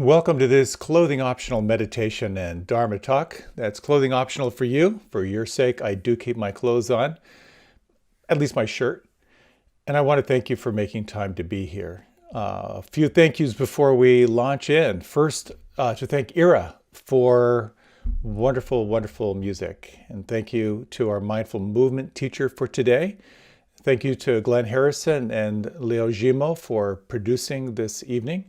Welcome to this clothing optional meditation and Dharma talk. That's clothing optional for you. For your sake, I do keep my clothes on, at least my shirt. And I want to thank you for making time to be here. A few thank yous before we launch in. First, to thank Ira for wonderful, wonderful music. And thank you to our mindful movement teacher for today. Thank you to Glenn Harrison and Leo Gimo for producing this evening.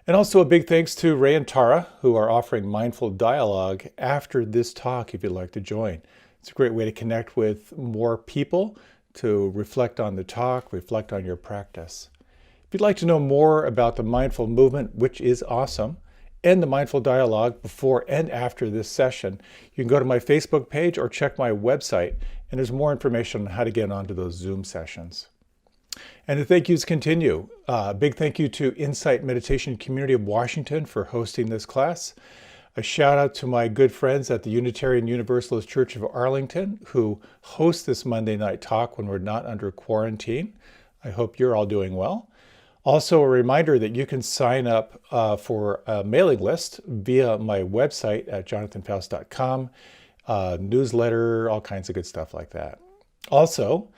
And also a big thanks to Ray and Tara, who are offering mindful dialogue after this talk if you'd like to join. It's a great way to connect with more people, to reflect on the talk, reflect on your practice. If you'd like to know more about the mindful movement, which is awesome, and the mindful dialogue before and after this session, you can go to my Facebook page or check my website, and there's more information on how to get onto those Zoom sessions. And the thank yous continue. Big thank you to Insight Meditation Community of Washington for hosting this class. A shout out to my good friends at the Unitarian Universalist Church of Arlington who host this Monday night talk when we're not under quarantine. I hope you're all doing well. Also a reminder that you can sign up for a mailing list via my website at jonathanfoust.com, newsletter, all kinds of good stuff like that. Also,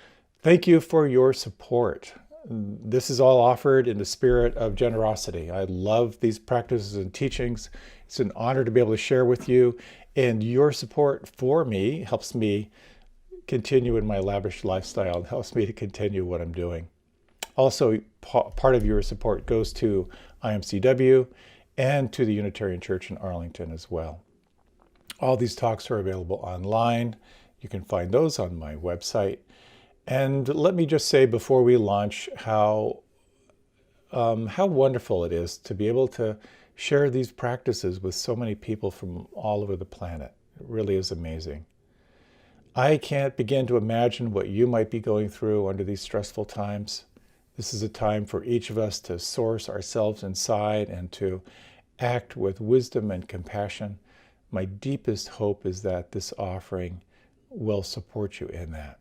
thank you for your support. This is all offered in the spirit of generosity. I love these practices and teachings. It's an honor to be able to share with you, and your support for me helps me continue in my lavish lifestyle and helps me to continue what I'm doing. Also, part of your support goes to IMCW and to the Unitarian Church in Arlington as well. All these talks are available online. You can find those on my website. And let me just say before we launch how wonderful it is to be able to share these practices with so many people from all over the planet. It really is amazing. I can't begin to imagine what you might be going through under these stressful times. This is a time for each of us to source ourselves inside and to act with wisdom and compassion. My deepest hope is that this offering will support you in that.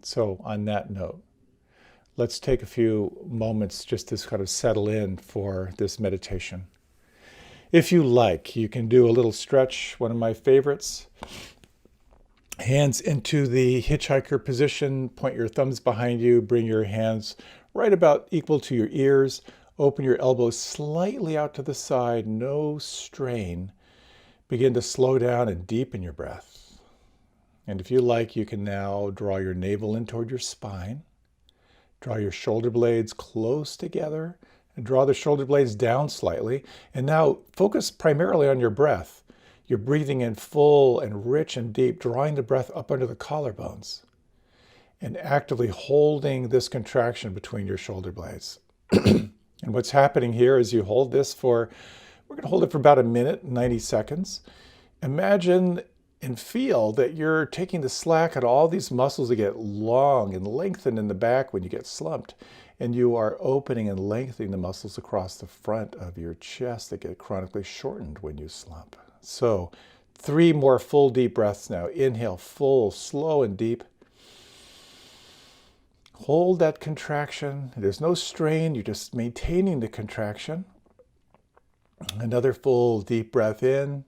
So on that note, let's take a few moments just to kind of settle in for this meditation. If you like, you can do a little stretch, one of my favorites. Hands into the hitchhiker position, point your thumbs behind you, bring your hands right about equal to your ears, open your elbows slightly out to the side, no strain. Begin to slow down and deepen your breath. And if you like, you can now draw your navel in toward your spine. Draw your shoulder blades close together and draw the shoulder blades down slightly. And now focus primarily on your breath. You're breathing in full and rich and deep, drawing the breath up under the collarbones and actively holding this contraction between your shoulder blades. And what's happening here is you hold this we're going to hold it for about a minute, 90 seconds. Imagine and feel that you're taking the slack out of all these muscles that get long and lengthened in the back when you get slumped. And you are opening and lengthening the muscles across the front of your chest that get chronically shortened when you slump. So 3 more full deep breaths now. Inhale, full, slow and deep. Hold that contraction. There's no strain. You're just maintaining the contraction. Another full deep breath in.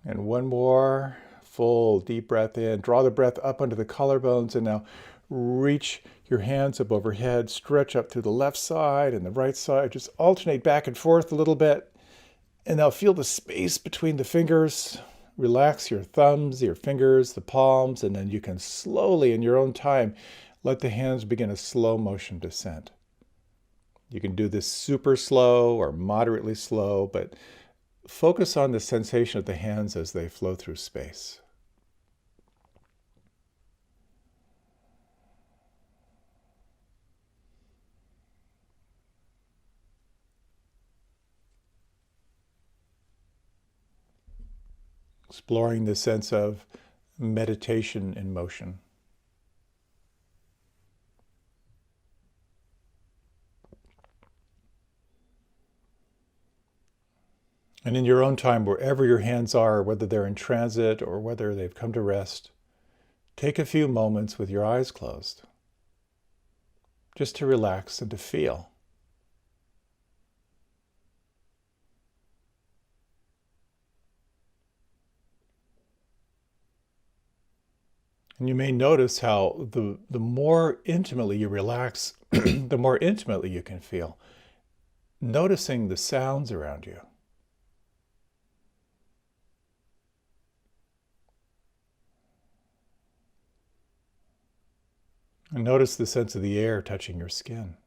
And one more full deep breath in. Draw the breath up under the collarbones and now reach your hands up overhead. Stretch up to the left side and the right side. Just alternate back and forth a little bit. And now feel the space between the fingers. Relax your thumbs, your fingers, the palms, and then you can slowly, in your own time, let the hands begin a slow motion descent. You can do this super slow or moderately slow, but focus on the sensation of the hands as they flow through space. Exploring the sense of meditation in motion. And in your own time, wherever your hands are, whether they're in transit or whether they've come to rest, take a few moments with your eyes closed just to relax and to feel. And you may notice how the more intimately you relax, the more intimately you can feel, noticing the sounds around you. And notice the sense of the air touching your skin.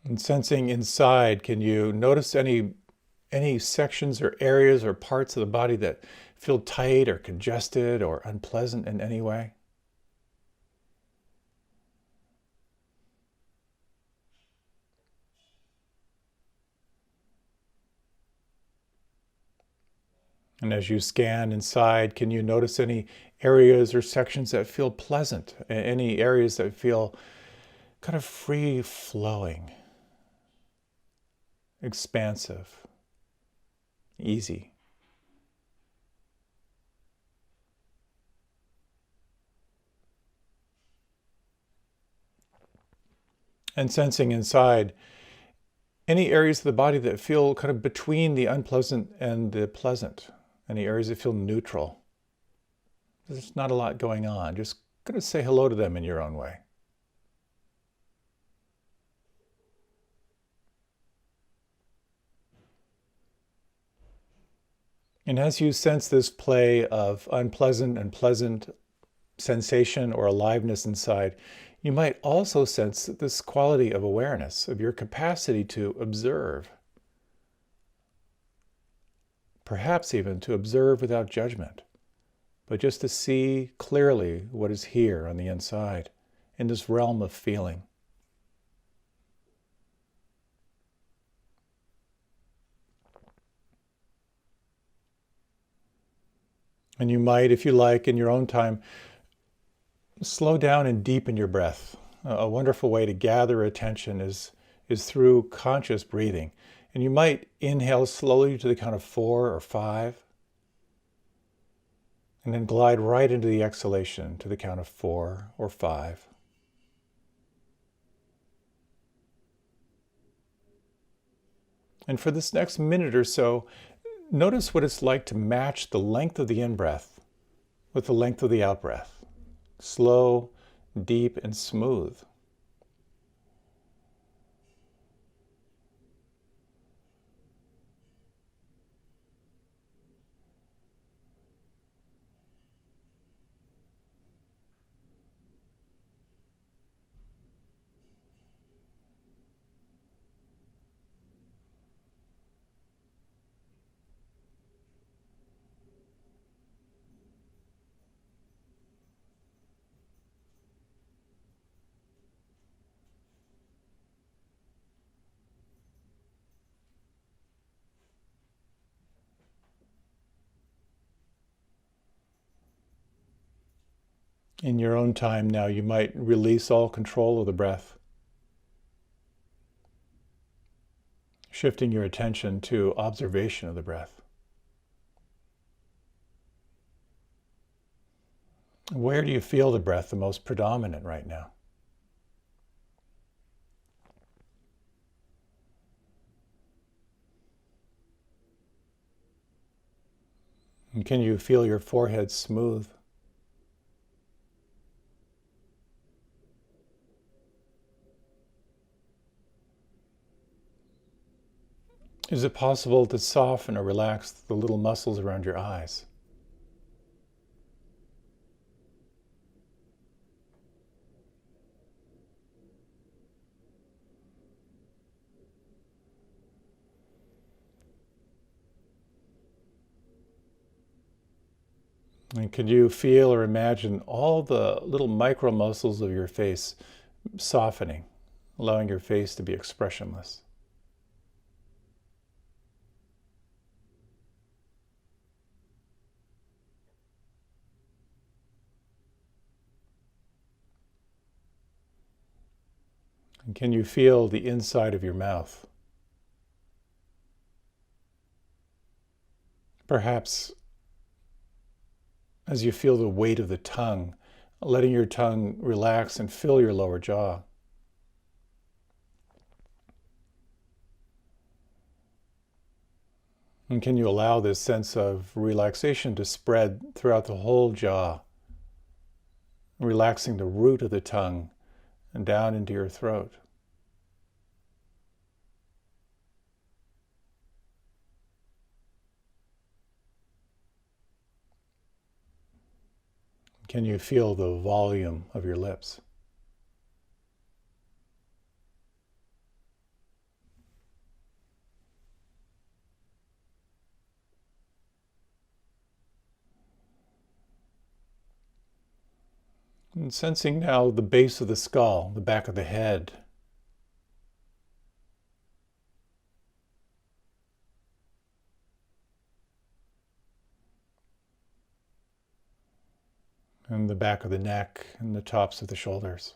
And sensing inside, can you notice any sections or areas or parts of the body that feel tight or congested or unpleasant in any way? And as you scan inside, can you notice any areas or sections that feel pleasant? Any areas that feel kind of free flowing, expansive, easy? And sensing inside, any areas of the body that feel kind of between the unpleasant and the pleasant? Any areas that feel neutral? There's not a lot going on. Just going to say hello to them in your own way. And as you sense this play of unpleasant and pleasant sensation or aliveness inside, you might also sense this quality of awareness, of your capacity to observe. Perhaps even to observe without judgment, but just to see clearly what is here on the inside, in this realm of feeling. And you might, if you like, in your own time, slow down and deepen your breath. A wonderful way to gather attention is through conscious breathing. And you might inhale slowly to the count of 4 or 5, and then glide right into the exhalation to the count of 4 or 5. And for this next minute or so, notice what it's like to match the length of the in-breath with the length of the out-breath. Slow, deep, and smooth. In your own time now, you might release all control of the breath, shifting your attention to observation of the breath. Where do you feel the breath the most predominant right now? And can you feel your forehead smooth? Is it possible to soften or relax the little muscles around your eyes? And can you feel or imagine all the little micro muscles of your face softening, allowing your face to be expressionless? And can you feel the inside of your mouth? Perhaps as you feel the weight of the tongue, letting your tongue relax and fill your lower jaw. And can you allow this sense of relaxation to spread throughout the whole jaw, relaxing the root of the tongue and down into your throat? Can you feel the volume of your lips? And sensing now the base of the skull, the back of the head. And the back of the neck and the tops of the shoulders.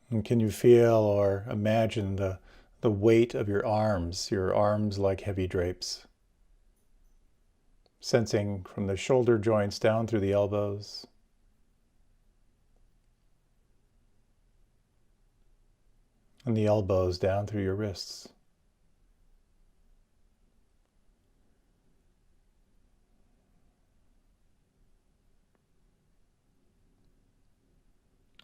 And can you feel or imagine the weight of your arms like heavy drapes? Sensing from the shoulder joints down through the elbows. And the elbows down through your wrists.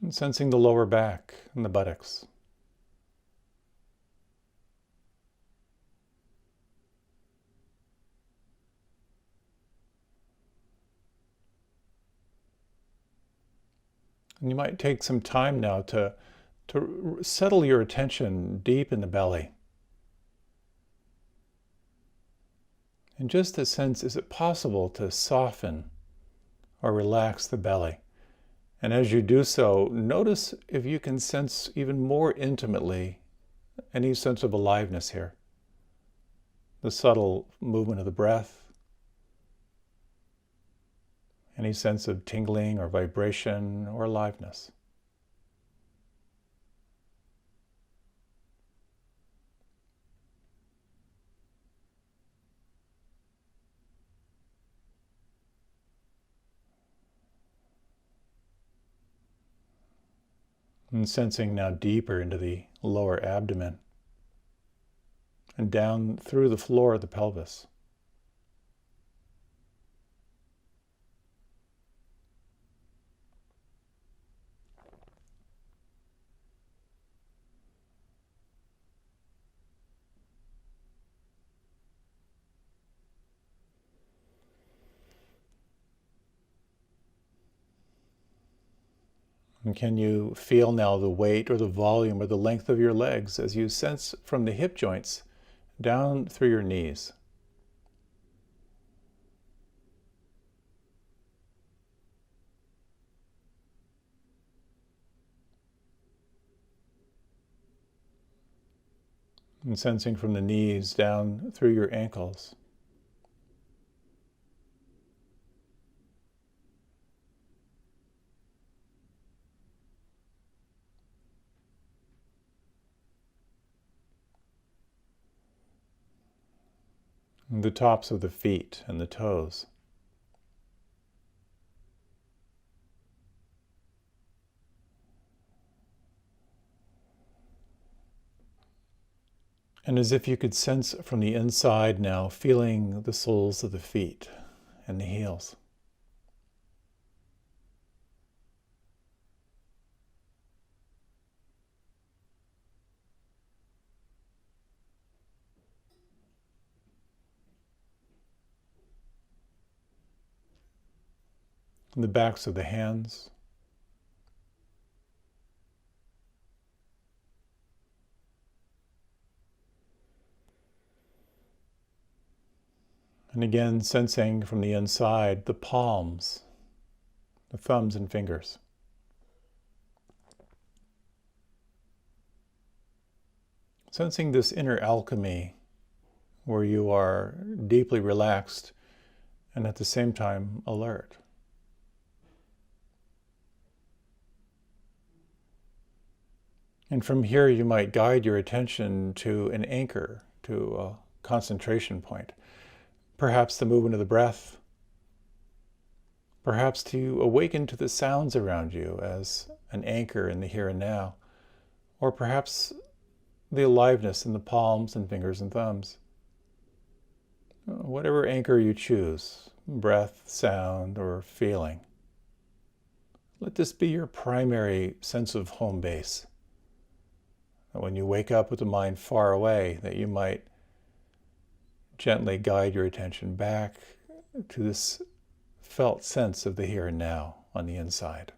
And sensing the lower back and the buttocks. And you might take some time now to settle your attention deep in the belly. And just to sense, is it possible to soften or relax the belly? And as you do so, notice if you can sense even more intimately any sense of aliveness here. The subtle movement of the breath, any sense of tingling or vibration or aliveness. And sensing now deeper into the lower abdomen and down through the floor of the pelvis. And can you feel now the weight or the volume or the length of your legs as you sense from the hip joints down through your knees? And sensing from the knees down through your ankles. And the tops of the feet and the toes. And as if you could sense from the inside now, feeling the soles of the feet and the heels. And the backs of the hands. And again, sensing from the inside the palms, the thumbs and fingers. Sensing this inner alchemy where you are deeply relaxed and at the same time alert. And from here, you might guide your attention to an anchor, to a concentration point. Perhaps the movement of the breath. Perhaps to awaken to the sounds around you as an anchor in the here and now. Or perhaps the aliveness in the palms and fingers and thumbs. Whatever anchor you choose, breath, sound, or feeling. Let this be your primary sense of home base. When you wake up with the mind far away, that you might gently guide your attention back to this felt sense of the here and now on the inside.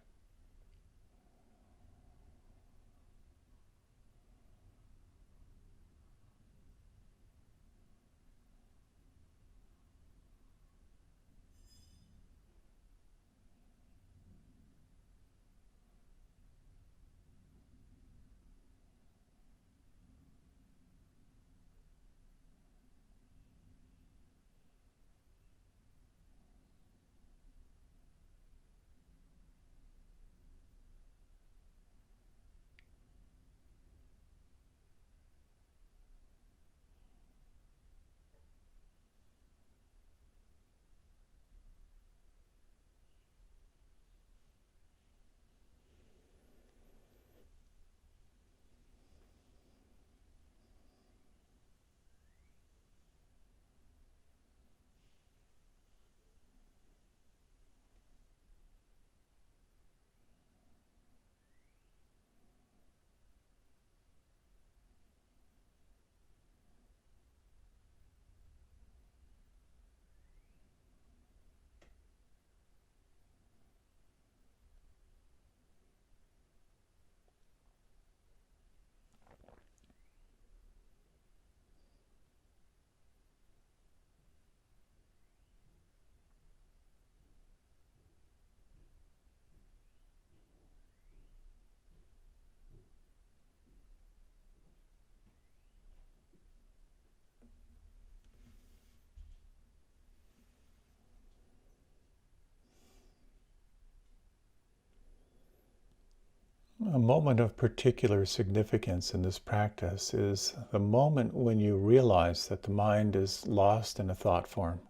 A moment of particular significance in this practice is the moment when you realize that the mind is lost in a thought form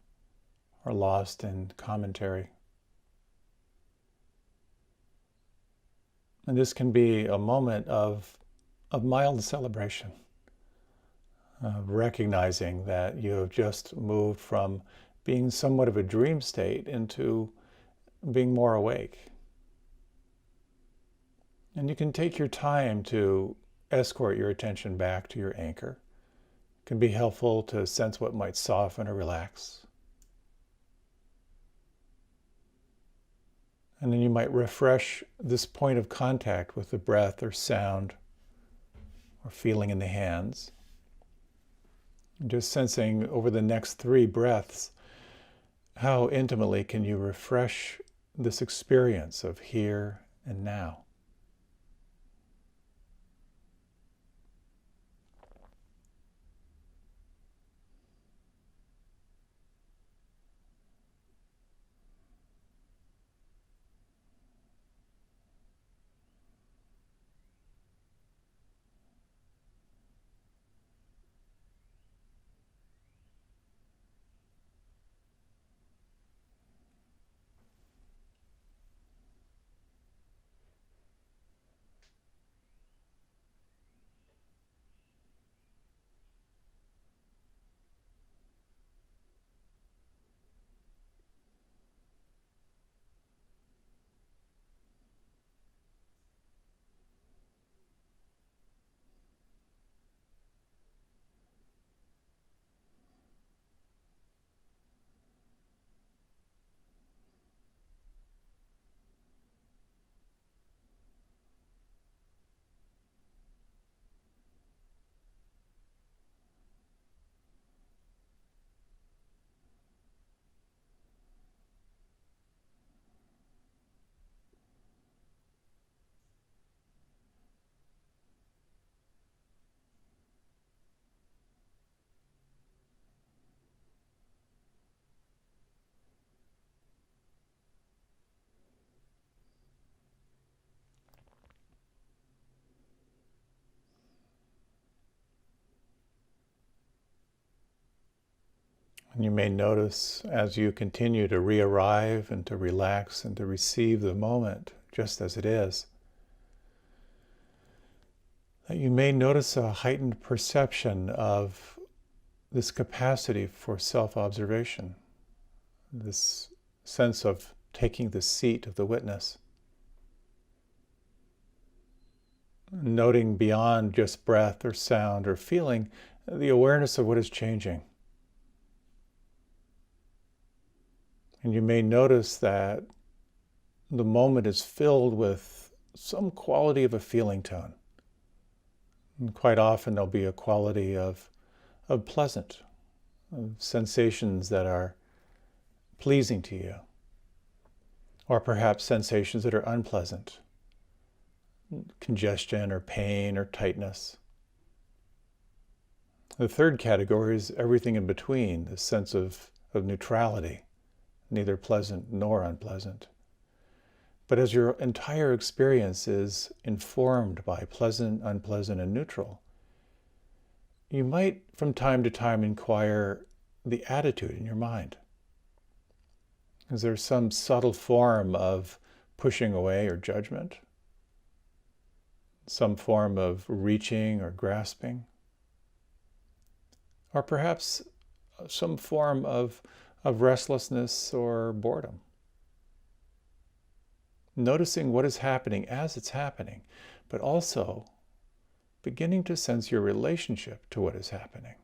or lost in commentary. And this can be a moment of mild celebration, recognizing that you have just moved from being somewhat of a dream state into being more awake. And you can take your time to escort your attention back to your anchor. It can be helpful to sense what might soften or relax. And then you might refresh this point of contact with the breath or sound or feeling in the hands. And just sensing over the next 3 breaths, how intimately can you refresh this experience of here and now? And you may notice as you continue to re-arrive and to relax and to receive the moment just as it is, that you may notice a heightened perception of this capacity for self-observation, this sense of taking the seat of the witness, noting beyond just breath or sound or feeling the awareness of what is changing. And you may notice that the moment is filled with some quality of a feeling tone. And quite often there'll be a quality of pleasant, of sensations that are pleasing to you, or perhaps sensations that are unpleasant, congestion or pain or tightness. The third category is everything in between, the sense of neutrality, neither pleasant nor unpleasant. But as your entire experience is informed by pleasant, unpleasant, and neutral, you might from time to time inquire the attitude in your mind. Is there some subtle form of pushing away or judgment? Some form of reaching or grasping? Or perhaps some form of restlessness or boredom? Noticing what is happening as it's happening, but also beginning to sense your relationship to what is happening.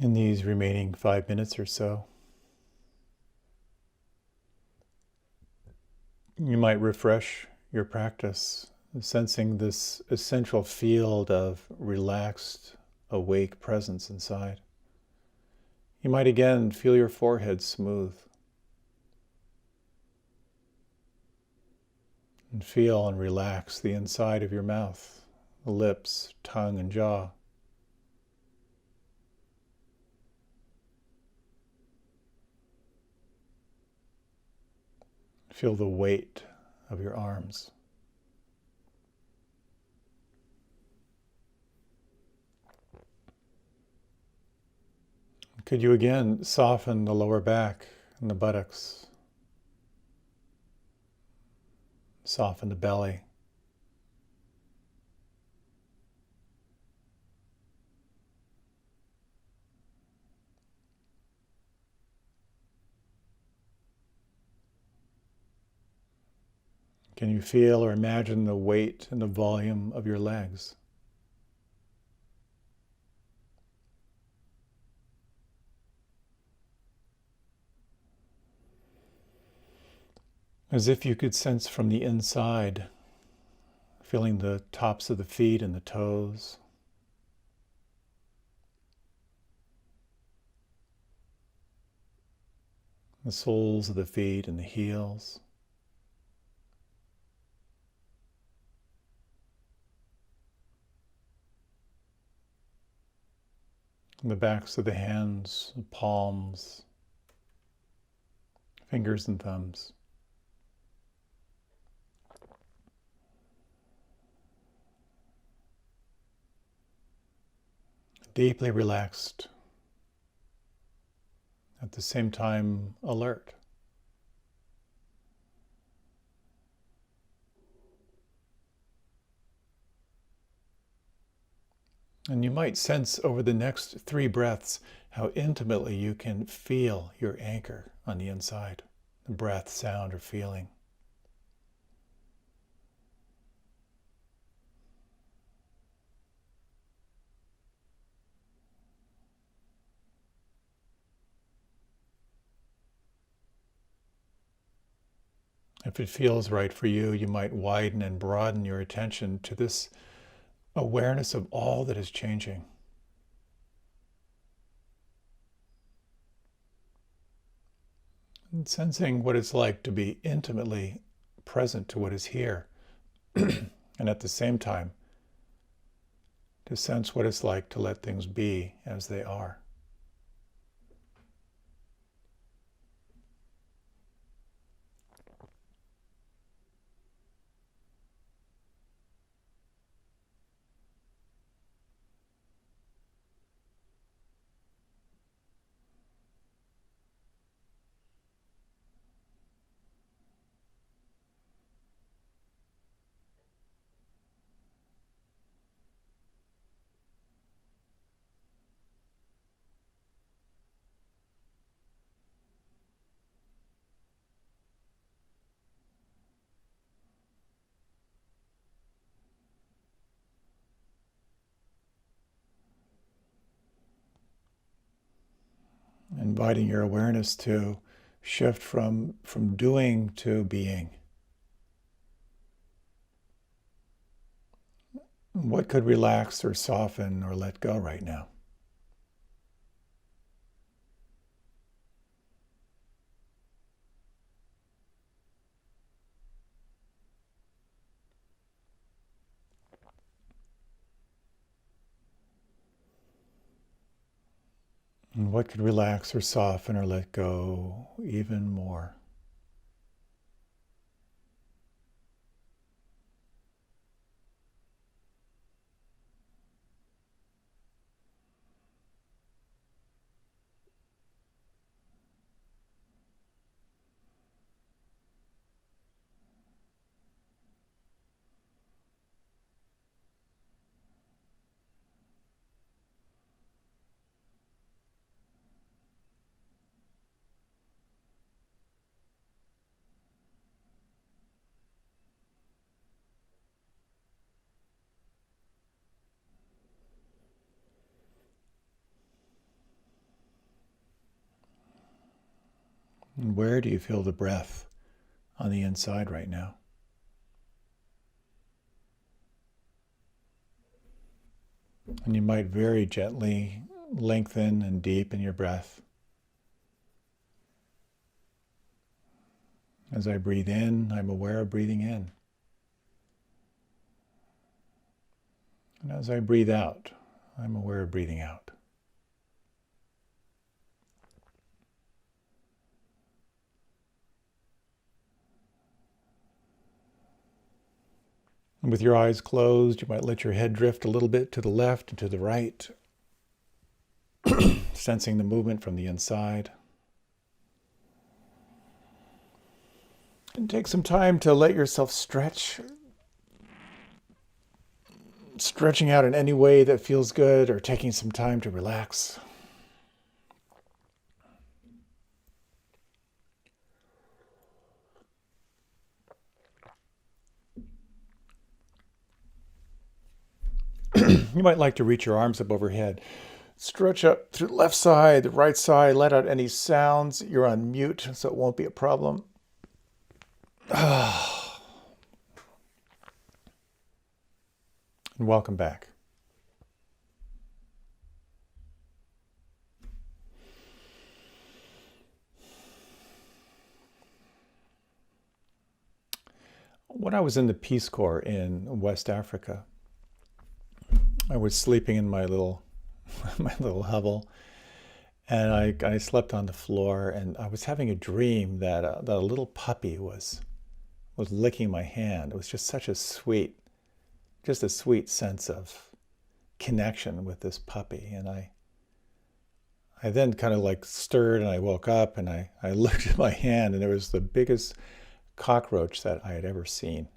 In these remaining 5 minutes or so, you might refresh your practice, sensing this essential field of relaxed, awake presence inside. You might again feel your forehead smooth and feel and relax the inside of your mouth, the lips, tongue, and jaw. Feel the weight of your arms. Could you again soften the lower back and the buttocks? Soften the belly. Can you feel or imagine the weight and the volume of your legs? As if you could sense from the inside, feeling the tops of the feet and the toes, the soles of the feet and the heels, and the backs of the hands, the palms, fingers and thumbs. Deeply relaxed, at the same time alert. And you might sense over the next 3 breaths how intimately you can feel your anchor on the inside, the breath, sound, or feeling. If it feels right for you, you might widen and broaden your attention to this awareness of all that is changing. And sensing what it's like to be intimately present to what is here. And at the same time, to sense what it's like to let things be as they are. Inviting your awareness to shift from doing to being. What could relax or soften or let go right now? And what could relax or soften or let go even more? And where do you feel the breath on the inside right now? And you might very gently lengthen and deepen your breath. As I breathe in, I'm aware of breathing in. And as I breathe out, I'm aware of breathing out. And with your eyes closed, you might let your head drift a little bit to the left and to the right, sensing the movement from the inside. And take some time to let yourself stretch, stretching out in any way that feels good, or taking some time to relax. You might like to reach your arms up overhead. Stretch up through the left side, the right side, let out any sounds. You're on mute, so it won't be a problem. And welcome back. When I was in the Peace Corps in West Africa, I was sleeping in my little my little hovel, and I slept on the floor, and I was having a dream that a little puppy was licking my hand. It was just such a sweet sense of connection with this puppy. And I then kind of like stirred and I woke up and I looked at my hand and there was the biggest cockroach that I had ever seen.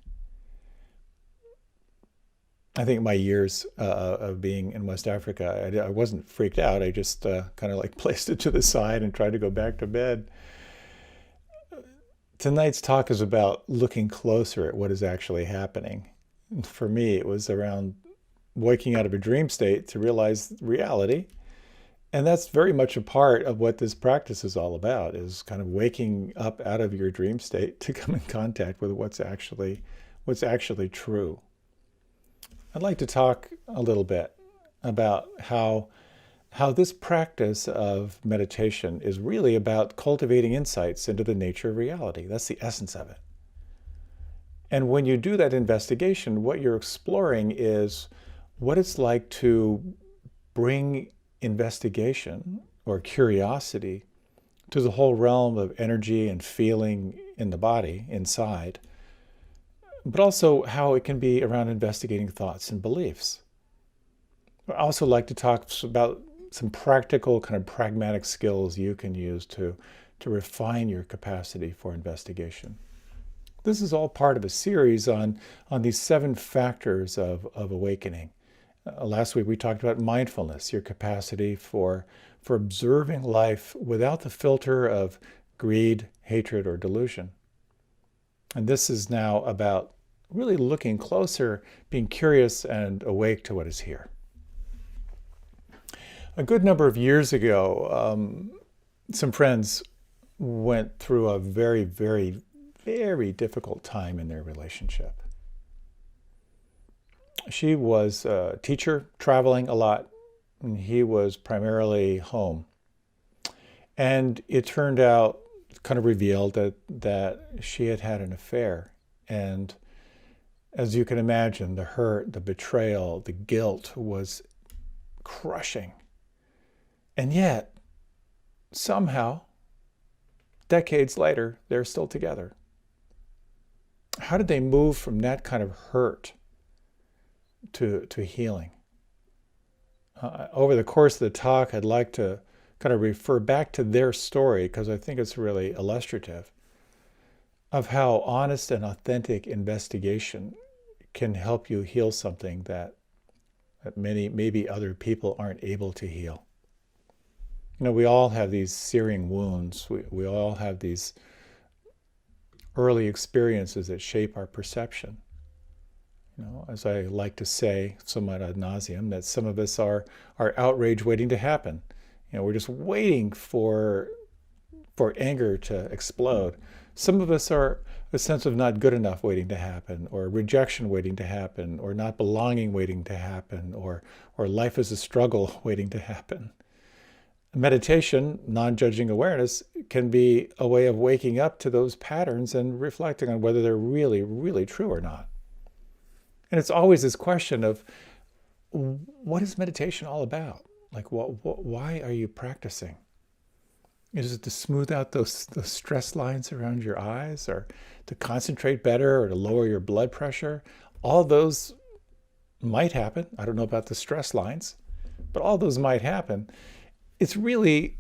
I think my years of being in West Africa, I wasn't freaked out. I just kind of like placed it to the side and tried to go back to bed. Tonight's talk is about looking closer at what is actually happening. For me, it was around waking out of a dream state to realize reality. And that's very much a part of what this practice is all about, is kind of waking up out of your dream state to come in contact with what's actually true. I'd like to talk a little bit about how this practice of meditation is really about cultivating insights into the nature of reality. That's the essence of it. And when you do that investigation, what you're exploring is what it's like to bring investigation or curiosity to the whole realm of energy and feeling in the body, inside, but also how it can be around investigating thoughts and beliefs. I also like to talk about some practical, kind of pragmatic skills you can use to refine your capacity for investigation. This is all part of a series on these 7 factors of awakening. Last week we talked about mindfulness, your capacity for observing life without the filter of greed, hatred, or delusion. And this is now about really looking closer, being curious and awake to what is here. A good number of years ago, some friends went through a very, very, very difficult time in their relationship. She was a teacher, traveling a lot, and he was primarily home. And it turned out, kind of revealed that she had had an affair. And as you can imagine, the hurt, the betrayal, the guilt was crushing. And yet, somehow, decades later, they're still together. How did they move from that kind of hurt to healing? Over the course of the talk, I'd like to kind of refer back to their story because I think it's really illustrative of how honest and authentic investigation can help you heal something that maybe other people aren't able to heal. You know, we all have these searing wounds. We all have these early experiences that shape our perception. You know, as I like to say, somewhat ad nauseum, that some of us are outrage waiting to happen. You know, we're just waiting for anger to explode. Some of us are a sense of not good enough waiting to happen, or rejection waiting to happen, or not belonging waiting to happen, or life is a struggle waiting to happen. Meditation, non-judging awareness, can be a way of waking up to those patterns and reflecting on whether they're really, really true or not. And it's always this question of, what is meditation all about? Like, why are you practicing? Is it to smooth out those stress lines around your eyes, or to concentrate better, or to lower your blood pressure? All those might happen. I don't know about the stress lines, but all those might happen. It's really,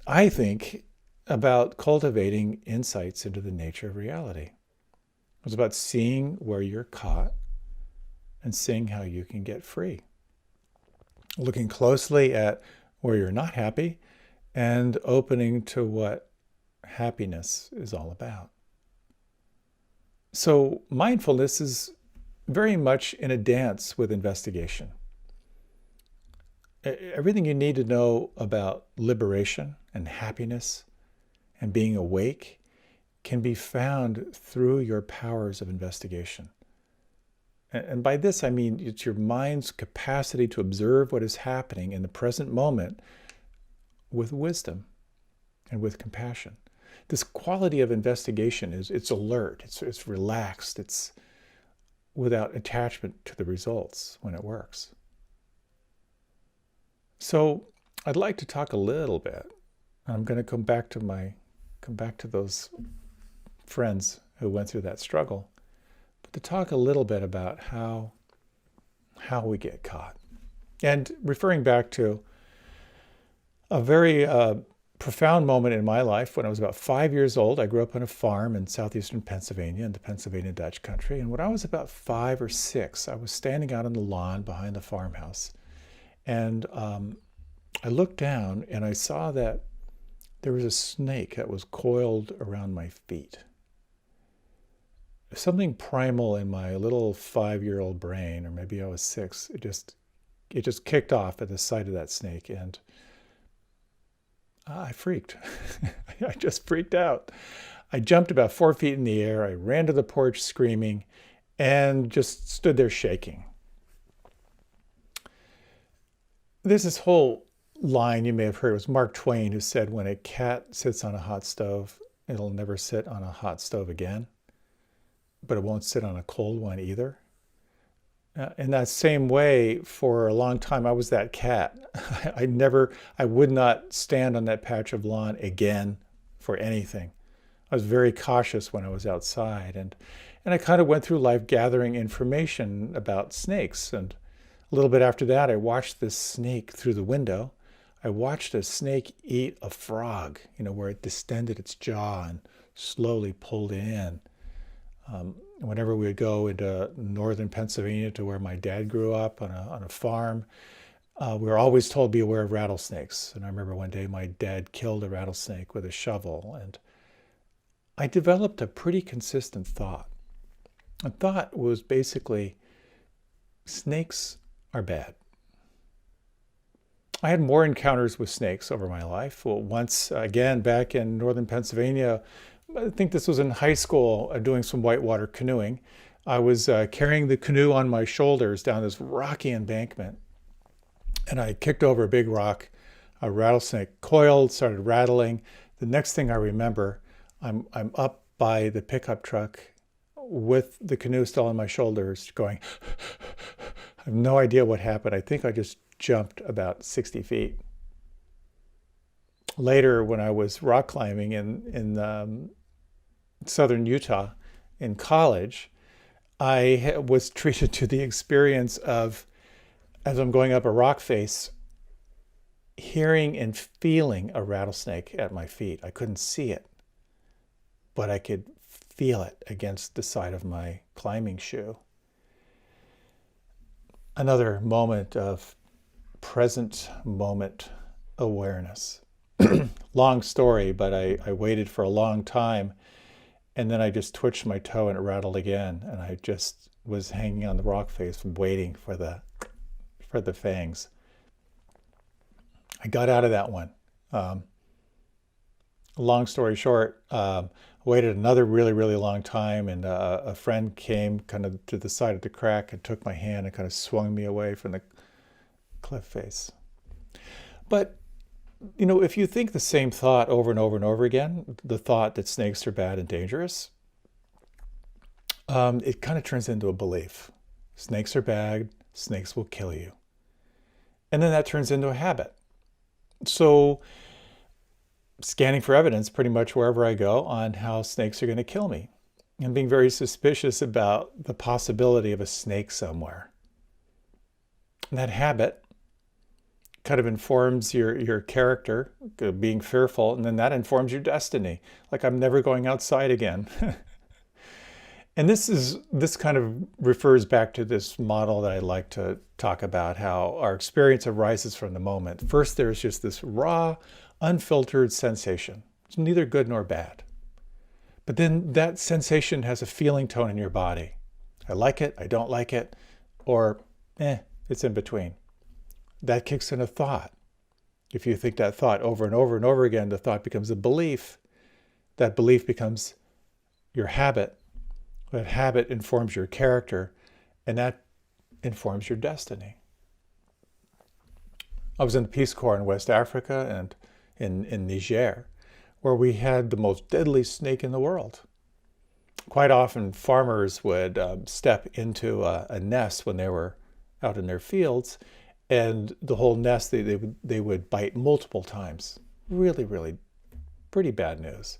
I think, about cultivating insights into the nature of reality. It's about seeing where you're caught and seeing how you can get free. Looking closely at where you're not happy and opening to what happiness is all about. So mindfulness is very much in a dance with investigation. Everything you need to know about liberation and happiness and being awake can be found through your powers of investigation. And by this, I mean it's your mind's capacity to observe what is happening in the present moment with wisdom and with compassion. This quality of investigation it's alert, it's relaxed, it's without attachment to the results when it works. So I'd like to talk a little bit. I'm going to come back to those friends who went through that struggle, but to talk a little bit about how we get caught. And referring back to a very profound moment in my life when I was about 5 years old. I grew up on a farm in southeastern Pennsylvania, in the Pennsylvania Dutch country. And when I was about 5 or 6, I was standing out on the lawn behind the farmhouse. And I looked down and I saw that there was a snake that was coiled around my feet. Something primal in my little 5-year-old brain, or maybe I was 6, it just kicked off at the sight of that snake, and I freaked. I just freaked out. I jumped about 4 feet in the air. I ran to the porch screaming and just stood there shaking. There's this whole line you may have heard. It was Mark Twain who said, when a cat sits on a hot stove, it'll never sit on a hot stove again, but it won't sit on a cold one either. In that same way, for a long time, I was that cat. I would not stand on that patch of lawn again for anything. I was very cautious when I was outside. And I kind of went through life gathering information about snakes. And a little bit after that, I watched this snake through the window. I watched a snake eat a frog, where it distended its jaw and slowly pulled it in. Whenever we would go into northern Pennsylvania to where my dad grew up on a farm, we were always told, be aware of rattlesnakes. And I remember one day my dad killed a rattlesnake with a shovel. And I developed a pretty consistent thought. A thought was basically, snakes are bad. I had more encounters with snakes over my life. Well, once, again, back in northern Pennsylvania, I think this was in high school, doing some whitewater canoeing. I was carrying the canoe on my shoulders down this rocky embankment, and I kicked over a big rock. A rattlesnake coiled, started rattling. The next thing I remember, I'm up by the pickup truck with the canoe still on my shoulders, going, I have no idea what happened. I think I just jumped about 60 feet. Later, when I was rock climbing in southern Utah in college, I was treated to the experience of, as I'm going up a rock face, hearing and feeling a rattlesnake at my feet. I couldn't see it, but I could feel it against the side of my climbing shoe. Another moment of present moment awareness. Long story, but I waited for a long time, and then I just twitched my toe and it rattled again, and I just was hanging on the rock face waiting for the fangs. I got out of that one. Long story short, waited another really, really long time, and a friend came kind of to the side of the crack and took my hand and kind of swung me away from the cliff face. But if you think the same thought over and over and over again, the thought that snakes are bad and dangerous, it kind of turns into a belief. Snakes are bad, snakes will kill you. And then that turns into a habit. So scanning for evidence pretty much wherever I go on how snakes are going to kill me, and being very suspicious about the possibility of a snake somewhere. And that habit kind of informs your character, being fearful, and then that informs your destiny. Like, I'm never going outside again. And this kind of refers back to this model that I like to talk about, how our experience arises from the moment. First, there's just this raw, unfiltered sensation. It's neither good nor bad. But then that sensation has a feeling tone in your body. I like it, I don't like it, or it's in between. That kicks in a thought. If you think that thought over and over and over again, the thought becomes a belief. That belief becomes your habit. That habit informs your character, and that informs your destiny. I was in the Peace Corps in West Africa and in Niger, where we had the most deadly snake in the world. Quite often, farmers would step into a nest when they were out in their fields, and the whole nest they would bite multiple times. Really, really pretty bad news.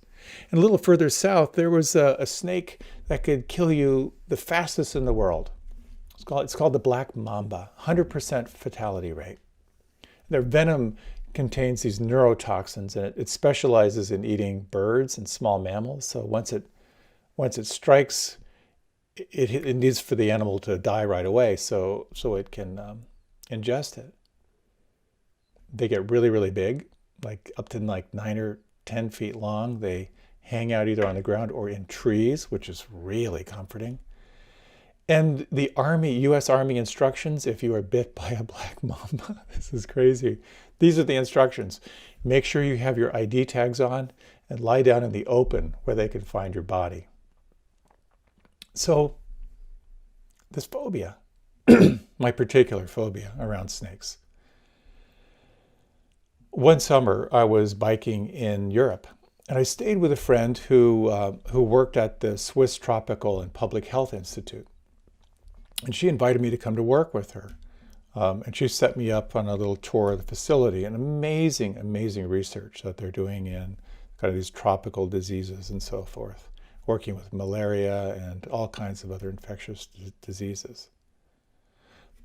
And a little further south, there was a snake that could kill you the fastest in the world. It's called the Black Mamba, 100% fatality rate. Their venom contains these neurotoxins, and it specializes in eating birds and small mammals. So once it strikes, it needs for the animal to die right away, so it can ingest it. They get really, really big, like up to like 9 or 10 feet long. They hang out either on the ground or in trees, which is really comforting. And the U.S. Army instructions, if you are bit by a black mamba, this is crazy. These are the instructions. Make sure you have your ID tags on and lie down in the open where they can find your body. So this phobia, my particular phobia around snakes. One summer I was biking in Europe, and I stayed with a friend who worked at the Swiss Tropical and Public Health Institute. And she invited me to come to work with her. And she set me up on a little tour of the facility, and amazing, amazing research that they're doing in kind of these tropical diseases and so forth, working with malaria and all kinds of other infectious diseases.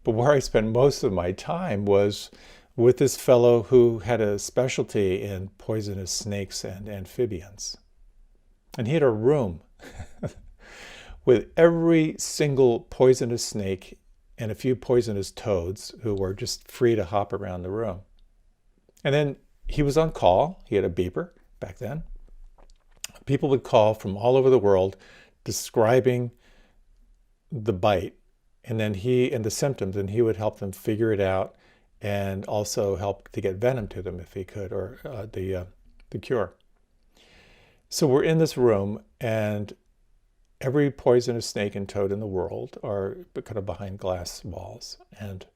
But where I spent most of my time was with this fellow who had a specialty in poisonous snakes and amphibians. And he had a room with every single poisonous snake and a few poisonous toads who were just free to hop around the room. And then he was on call. He had a beeper back then. People would call from all over the world describing the bite, and then the symptoms, and he would help them figure it out and also help to get venom to them if he could, or the cure. So we're in this room, and every poisonous snake and toad in the world are kind of behind glass walls. And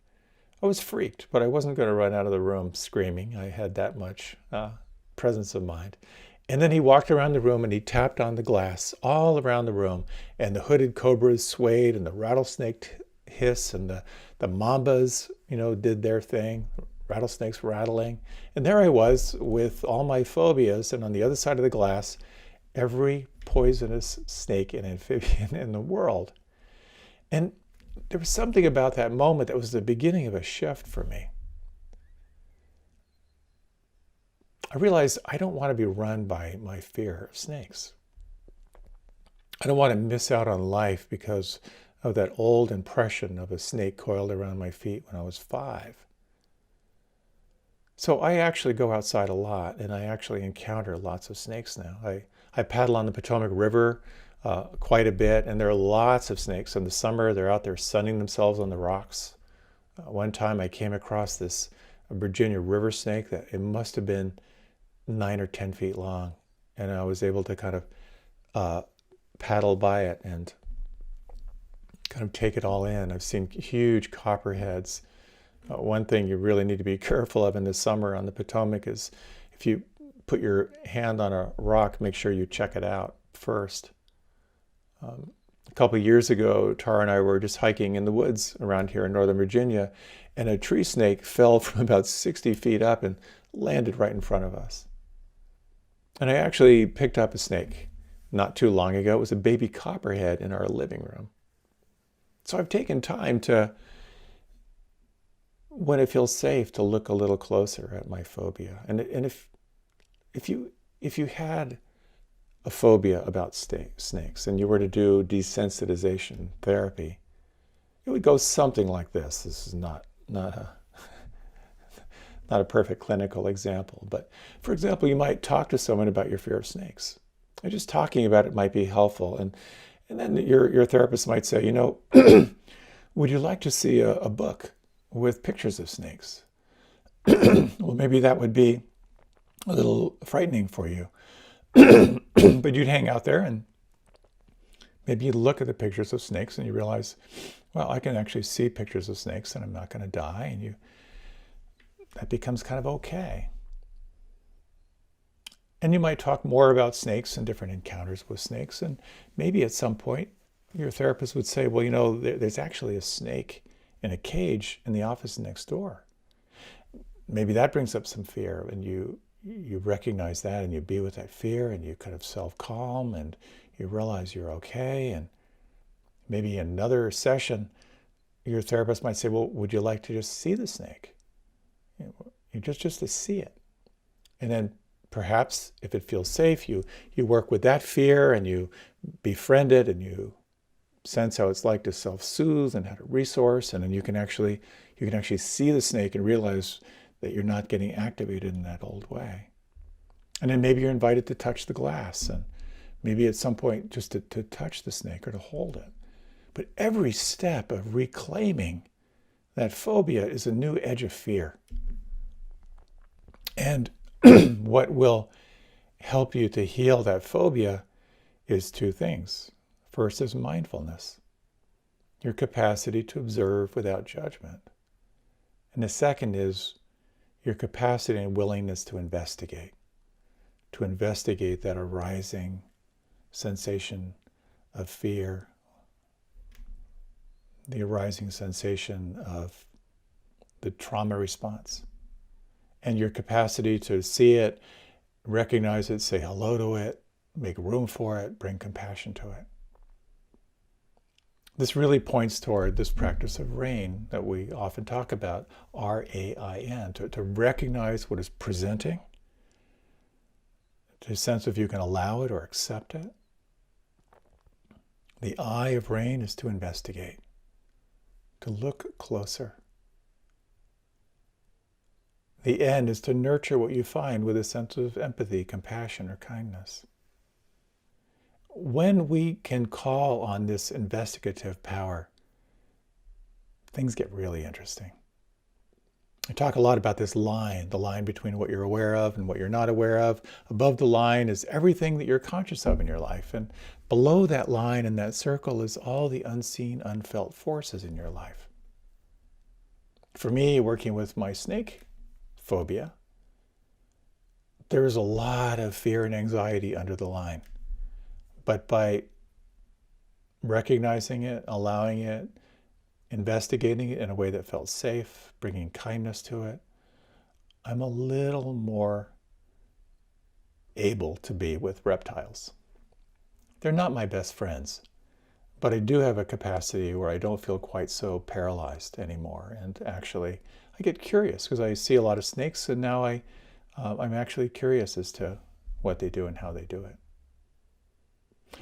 I was freaked, but I wasn't going to run out of the room screaming. I had that much presence of mind. And then he walked around the room and he tapped on the glass all around the room, and the hooded cobras swayed, and the rattlesnake hiss, and the mambas, did their thing, rattlesnakes rattling. And there I was with all my phobias, and on the other side of the glass, every poisonous snake and amphibian in the world. And there was something about that moment that was the beginning of a shift for me. I realized I don't want to be run by my fear of snakes. I don't want to miss out on life because of that old impression of a snake coiled around my feet when I was 5. So I actually go outside a lot, and I actually encounter lots of snakes now. I paddle on the Potomac River quite a bit, and there are lots of snakes. In the summer, they're out there sunning themselves on the rocks. One time I came across this Virginia river snake that it must have been 9 or 10 feet long, and I was able to kind of paddle by it and kind of take it all in. I've seen huge copperheads. One thing you really need to be careful of in the summer on the Potomac is if you put your hand on a rock, make sure you check it out first. A couple of years ago, Tara and I were just hiking in the woods around here in Northern Virginia, and a tree snake fell from about 60 feet up and landed right in front of us. And I actually picked up a snake not too long ago. It was a baby copperhead in our living room. So I've taken time to, when it feels safe, to look a little closer at my phobia. And if you had a phobia about snakes and you were to do desensitization therapy, it would go something like this. This is not a perfect clinical example, but for example, you might talk to someone about your fear of snakes. And just talking about it might be helpful. And then your therapist might say, would you like to see a book with pictures of snakes? Well, maybe that would be a little frightening for you. But you'd hang out there and Maybe you look at the pictures of snakes and you realize, well, I can actually see pictures of snakes and I'm not going to die. And that becomes kind of okay. And you might talk more about snakes and different encounters with snakes. And maybe at some point, your therapist would say, well, there's actually a snake in a cage in the office next door. Maybe that brings up some fear, and you recognize that, and you be with that fear, and you kind of self-calm, and you realize you're okay. And maybe in another session, your therapist might say, well, would you like to just see the snake? Just to see it. And then perhaps if it feels safe, you work with that fear and you befriend it and you sense how it's like to self-soothe and how to resource, and then you can actually see the snake and realize that you're not getting activated in that old way. And then maybe you're invited to touch the glass, and maybe at some point just to touch the snake or to hold it. But every step of reclaiming that phobia is a new edge of fear. And what will help you to heal that phobia is two things. First is mindfulness, your capacity to observe without judgment. And the second is your capacity and willingness to investigate that arising sensation of fear, the arising sensation of the trauma response, and your capacity to see it, recognize it, say hello to it, make room for it, bring compassion to it. This really points toward this practice of RAIN that we often talk about, R-A-I-N, to recognize what is presenting, to sense if you can allow it or accept it. The I of RAIN is to investigate, to look closer. The N is to nurture what you find with a sense of empathy, compassion, or kindness. When we can call on this investigative power, things get really interesting. I talk a lot about this line, the line between what you're aware of and what you're not aware of. Above the line is everything that you're conscious of in your life. And below that line in that circle is all the unseen, unfelt forces in your life. For me, working with my snake phobia, there is a lot of fear and anxiety under the line. But by recognizing it, allowing it, investigating it in a way that felt safe, bringing kindness to it, I'm a little more able to be with reptiles. They're not my best friends, but I do have a capacity where I don't feel quite so paralyzed anymore. And actually, I get curious because I see a lot of snakes, and now I'm actually curious as to what they do and how they do it.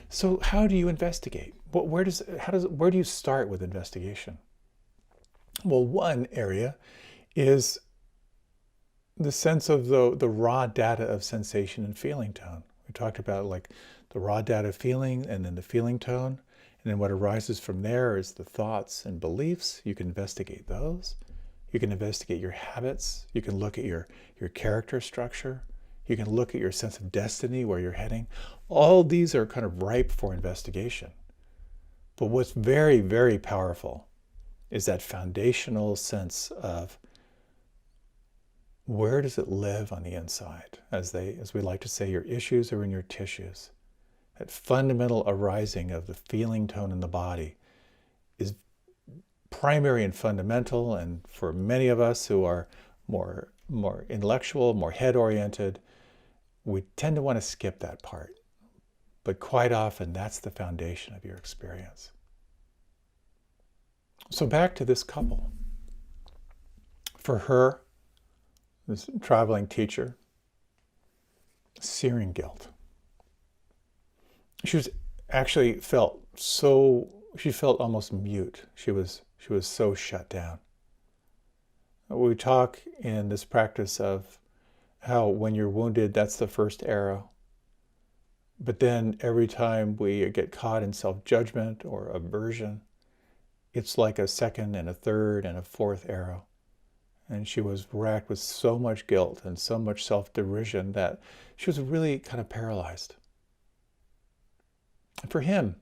So how do you investigate? Where do you start with investigation? Well, one area is the sense of the raw data of sensation and feeling tone. We talked about like the raw data of feeling and then the feeling tone. And then what arises from there is the thoughts and beliefs. You can investigate those. You can investigate your habits. You can look at your character structure. You can look at your sense of destiny, where you're heading. All these are kind of ripe for investigation. But what's very, very powerful is that foundational sense of where does it live on the inside? As we like to say, your issues are in your tissues. That fundamental arising of the feeling tone in the body is primary and fundamental. And for many of us who are more intellectual, more head-oriented, we tend to want to skip that part. But quite often, that's the foundation of your experience. So back to this couple. For her, this traveling teacher, searing guilt. She felt almost mute. She was so shut down. We talk in this practice of how when you're wounded, that's the first arrow. But then every time we get caught in self-judgment or aversion, it's like a second and a third and a fourth arrow. And she was racked with so much guilt and so much self-derision that she was really kind of paralyzed. And for him,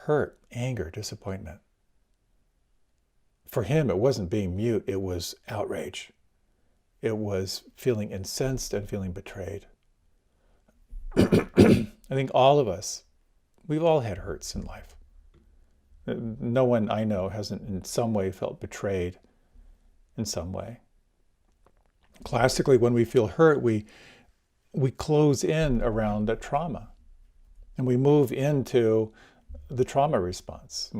hurt, anger, disappointment. For him, it wasn't being mute, it was outrage. It was feeling incensed and feeling betrayed. I think all of us, we've all had hurts in life. No one I know hasn't in some way felt betrayed in some way. Classically, when we feel hurt, we close in around that trauma. And we move into the trauma response.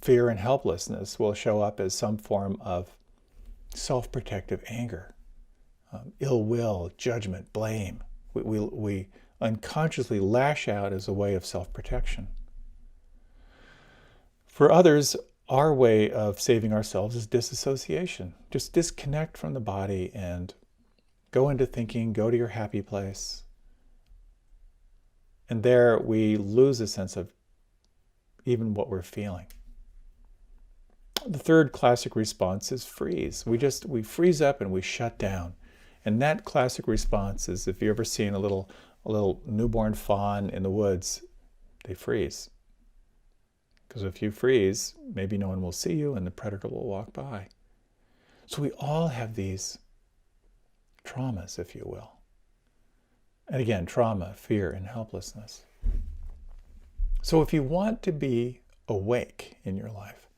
Fear and helplessness will show up as some form of self-protective anger, ill will, judgment, blame. We unconsciously lash out as a way of self-protection. For others, our way of saving ourselves is disassociation. Just disconnect from the body and go into thinking, go to your happy place. And there we lose a sense of even what we're feeling. The third classic response is freeze. We freeze up and we shut down. And that classic response is, if you've ever seen a little newborn fawn in the woods, they freeze. Because if you freeze, maybe no one will see you and the predator will walk by. So we all have these traumas, if you will. And again, trauma, fear, and helplessness. So if you want to be awake in your life,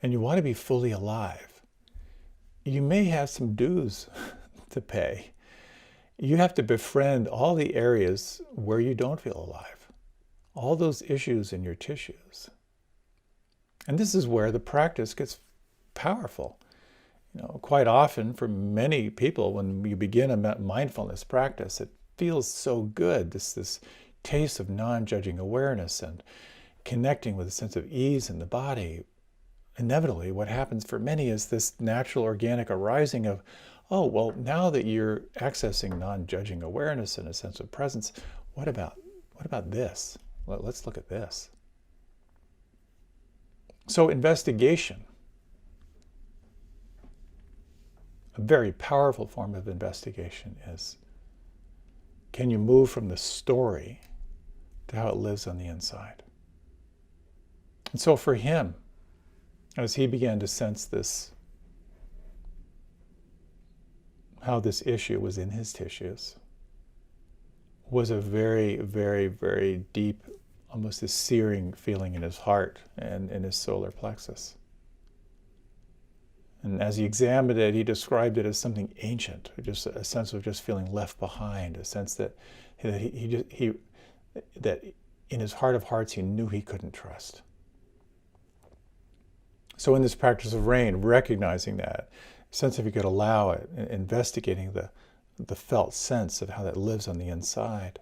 and you want to be fully alive, you may have some dues to pay. You have to befriend all the areas where you don't feel alive. All those issues in your tissues. And this is where the practice gets powerful. Quite often for many people, when you begin a mindfulness practice, it feels so good, this taste of non-judging awareness and connecting with a sense of ease in the body. Inevitably, what happens for many is this natural organic arising of, oh, well, now that you're accessing non-judging awareness and a sense of presence, what about this? Let's look at this. So investigation, a very powerful form of investigation is, can you move from the story to how it lives on the inside? And so for him, as he began to sense this, how this issue was in his tissues, was a very, very, very deep, almost a searing feeling in his heart and in his solar plexus. And as he examined it, he described it as something ancient, just a sense of just feeling left behind, a sense that that in his heart of hearts he knew he couldn't trust. So in this practice of rain, recognizing that, sense if you could allow it, investigating the felt sense of how that lives on the inside.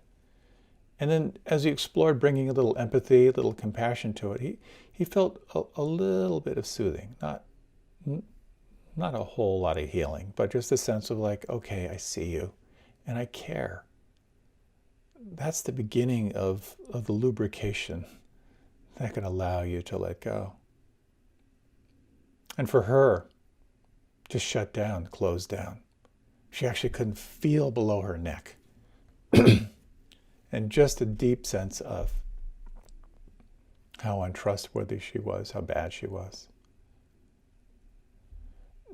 And then as he explored bringing a little empathy, a little compassion to it, he felt a little bit of soothing, not a whole lot of healing, but just a sense of like, okay, I see you and I care. That's the beginning of the lubrication that can allow you to let go. And for her, just shut down, close down. She actually couldn't feel below her neck. And just a deep sense of how untrustworthy she was, how bad she was.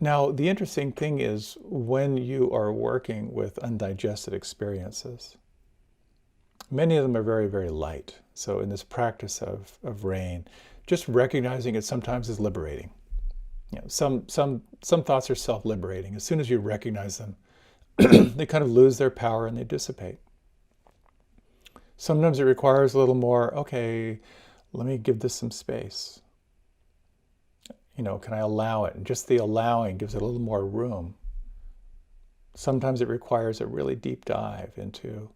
Now, the interesting thing is when you are working with undigested experiences, many of them are very, very light. So in this practice of rain, just recognizing it sometimes is liberating. Some thoughts are self-liberating. As soon as you recognize them, they kind of lose their power and they dissipate. Sometimes it requires a little more, okay, let me give this some space. Can I allow it? And just the allowing gives it a little more room. Sometimes it requires a really deep dive into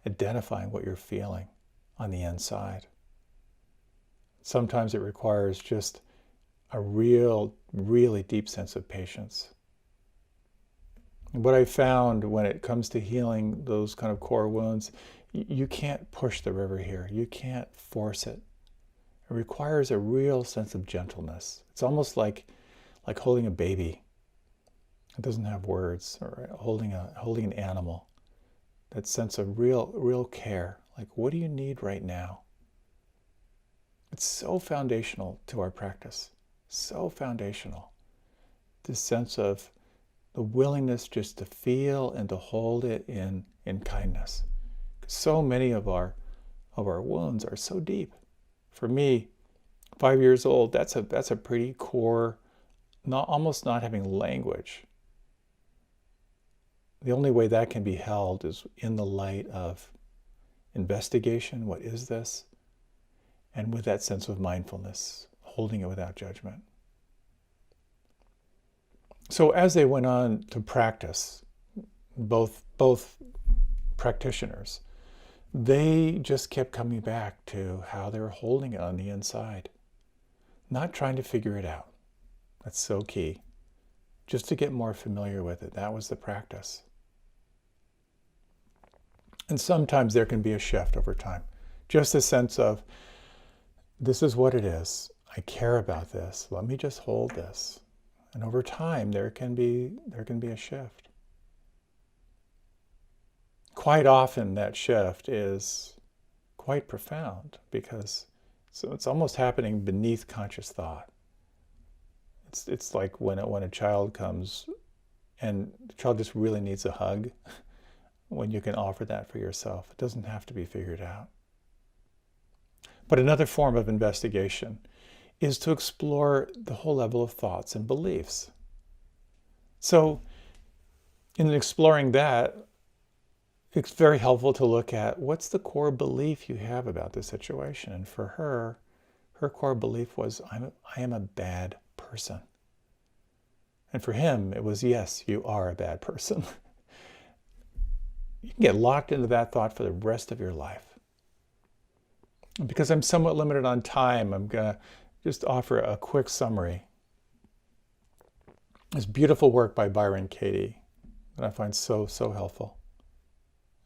identifying what you're feeling on the inside. Sometimes it requires just a really deep sense of patience. And what I found when it comes to healing those kind of core wounds, you can't push the river here. You can't force it. It requires a real sense of gentleness. It's almost like holding a baby. It doesn't have words, or holding an animal. That sense of real care. Like, what do you need right now? It's so foundational to our practice, so foundational. This sense of the willingness just to feel and to hold it in kindness. So many of our wounds are so deep. For me, 5 years old, that's a pretty core, almost not having language. The only way that can be held is in the light of investigation. What is this? And with that sense of mindfulness, holding it without judgment. So as they went on to practice, both practitioners, they just kept coming back to how they were holding it on the inside, not trying to figure it out. That's so key. Just to get more familiar with it. That was the practice. And sometimes there can be a shift over time. Just a sense of, this is what it is. I care about this. Let me just hold this. And over time, there can be a shift. Quite often, that shift is quite profound because it's almost happening beneath conscious thought. It's like when a child comes and the child just really needs a hug, when you can offer that for yourself. It doesn't have to be figured out. But another form of investigation is to explore the whole level of thoughts and beliefs. So in exploring that, it's very helpful to look at what's the core belief you have about the situation. And for her core belief was, I am a bad person. And for him, it was, yes, you are a bad person. You can get locked into that thought for the rest of your life. And because I'm somewhat limited on time, I'm going to just offer a quick summary. This beautiful work by Byron Katie that I find so helpful.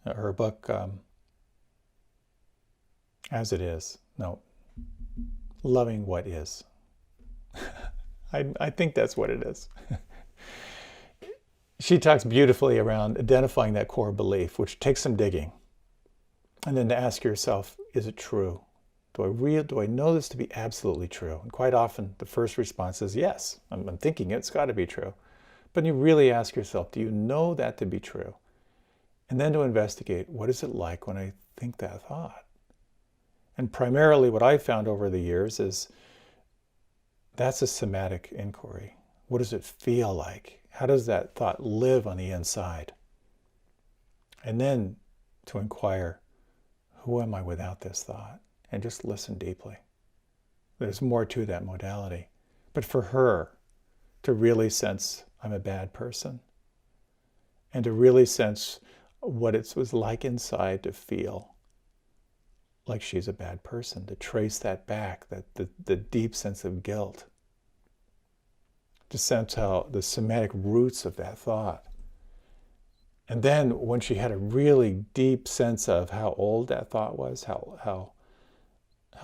Her book, As It Is. No, Loving What Is. I think that's what it is. She talks beautifully around identifying that core belief, which takes some digging. And then to ask yourself, is it true? Do I know this to be absolutely true? And quite often the first response is yes, I'm thinking it's got to be true. But you really ask yourself, do you know that to be true? And then to investigate, what is it like when I think that thought? And primarily what I've found over the years is that's a somatic inquiry. What does it feel like? How does that thought live on the inside? And then to inquire, who am I without this thought? And just listen deeply. There's more to that modality. But for her, to really sense I'm a bad person, and to really sense what it was like inside to feel like she's a bad person, to trace that back, the deep sense of guilt, to sense how the somatic roots of that thought. And then when she had a really deep sense of how old that thought was, how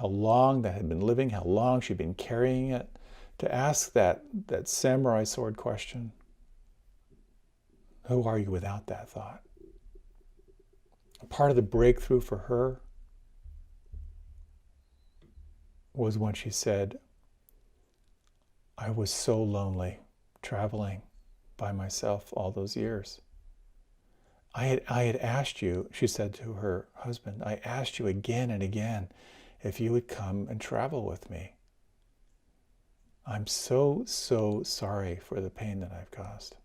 long that had been living, how long she'd been carrying it, to ask that samurai sword question, who are you without that thought? A part of the breakthrough for her was when she said, I was so lonely traveling by myself all those years. I had asked you, she said to her husband, I asked you again and again if you would come and travel with me. I'm so sorry for the pain that I've caused.